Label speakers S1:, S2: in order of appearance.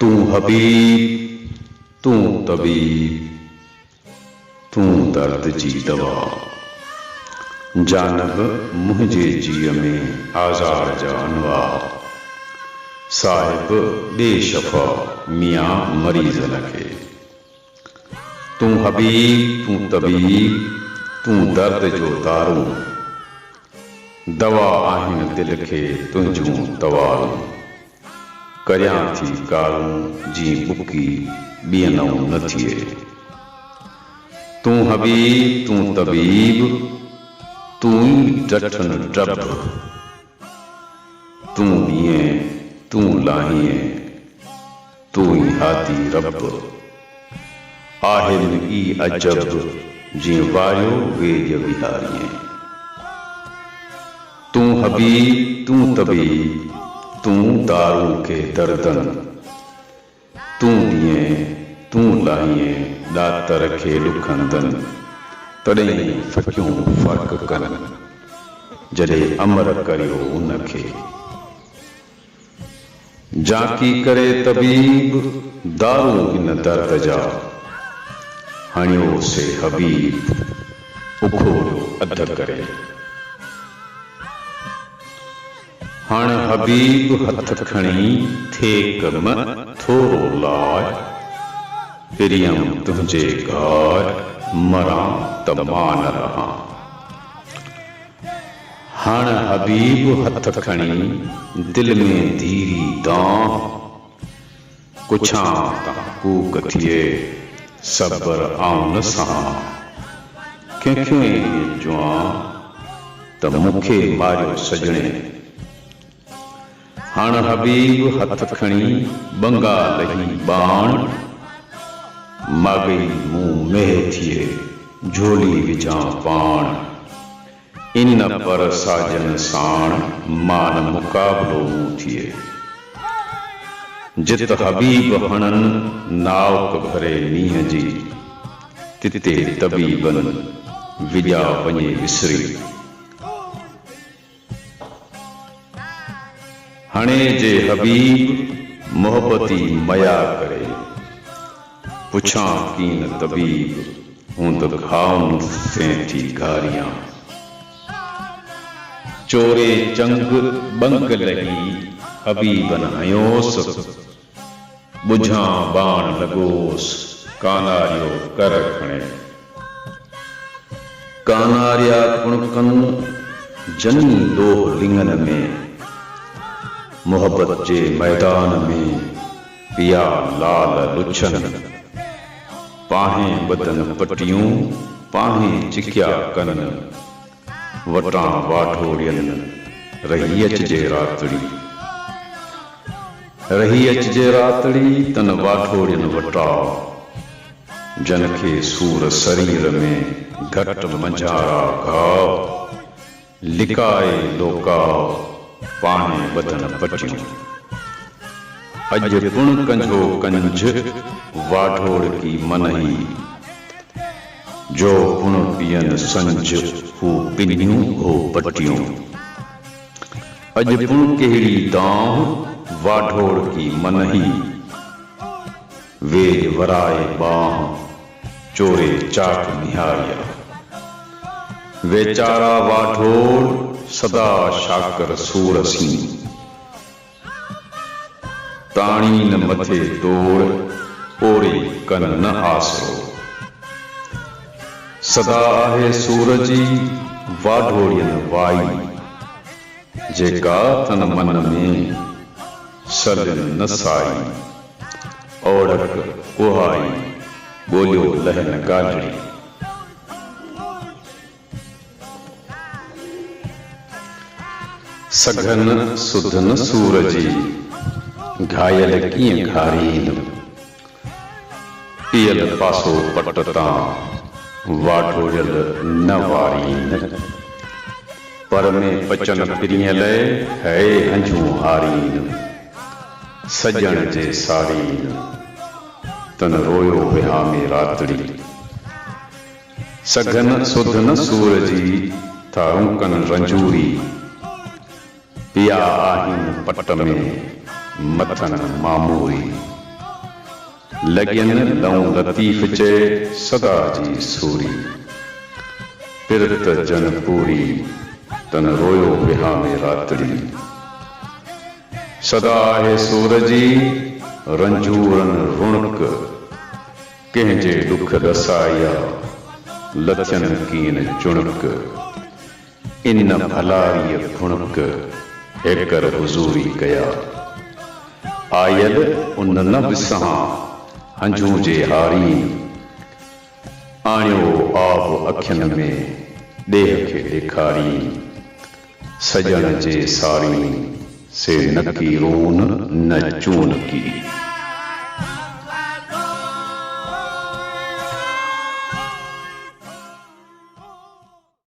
S1: तू हबीब, तू तबीब, तू दर्द जी दवा। जानब मुझे जीअ में आज़ार जा अनवार। साहिब बेशफ़ा मियाँ मरीज़न खे। तू हबीब, तू तबीब, तू दर्द जो दारू। दवा आहिनि दिल खे तुंहिंजूं तवारूं। करियां थी कारूं जी बुकी ॿियनऊं न थिए। तू हबीब, तू तबीब, तू ई डठन डब। तू ॾींहुं, तू लाहीअ, तू ई हादी रब। आहिनि ई अजब जीअं वारियो वेझ विहारीअ। तू हबीब, तू तबीब, तू दारू के दर्दन। तू ॾींहुं, तू लाहीअ, ॾातर खे ॾुखंदन। तॾहिं फ़क़ियूं फ़र्क़ कनि जॾहिं अमर करियो उनखे। जाकी करे तबीब दारू हिन दर्द जा। हणियो से हबीब उखोड़ियो अध करे। हाण हबीब हथ खणी थे कम थोरो लाइ। पिरियम तुंहिंजे घर मरां त मान रहां। हाण हबीब हथ खणी दिल में धीरी दां। कुछां तां कूक थिए सबर आऊं न सहां। कंहिंखे जुआं त मूंखे मारियो सजणे। हाण हबीब हथ खणी बंगा लही बाण। मागई मुंह मेह थिए झोली विझां पाण। इन पर साजन साण मान मुकाबलो मूं थिए। जित हबीब हणन नावक भरे मींहं जी। तिते तबीबन विॼा वञे विसरी। हणे जे हबीब मोहब्बती मया करे। पुछां कीन तबीब हूं त खाउन से थी घारियां। चोरे चंग बंग लही हबीबन हयोस। बुझां बाण लॻोस कानारियो कर खणे। कानारिया कुणकन जनी लोह लिंगन में। मोहब्बत जे मैदान में पिया लाल लुछन। पाहें बदन पटियूं पाहें चिकिया कन। वटां वाठोड़ियन रही अचजे रातड़ी। रही अचजे रातड़ी तन वाठोड़ियन वटाओ। जन खे सूर शरीर में घट मंझारा घाव। लिकाए लोकाओ पाने बदन पटियूं। अज पुण कंझो कंझ वाढोड़ की मनही। जो पुण पियन संझ हू पिनियूं हो पटियूं। अज पुण केड़ी दांह वाढोड़ की मनही। वेज वराए बाह चोरे चाक निहारिया। वेचारा वाढोड़ सदा शाकर सूरसी। ताणी न मथे तोड़ ओरे कन न आसरो। सदा आहे सूरजी वाढोड़ियन वाई। जेका तन मन में सलन न साई। ओढ़क कुहाई बोलियो लहन गाजड़ी। सघन सुधन सूरजी घायल कीअं घारीन। पियल पासो पटतां वाढोड़ियल न वारीन। पर में पचन पिरियल है हंझूं हारीन। सजण जे सारीन तन रोयो विहा में रातड़ी। सघन सुधन सूरजी थारूं कन रंजूरी। पिया आहिनि पट में मथन मामूरी। लॻियनि लऊं लतीफ़ चए सदा जी सूरी। पिरत जन पूरी तन रोयो विहा में रातड़ी। सदा आहे सूर जी रंजूरन रुणक। कंहिंजे दुख दसाया लथन कीन चुणक। इन भलारीअ भुणक हेकर हुज़ूरी कया। आयल उन न विसहां हंझू जे हारी। आणियो आब अखियुनि में ॾेह खे ॾेखारी। सजण जे सारी से न की रोन न चून की।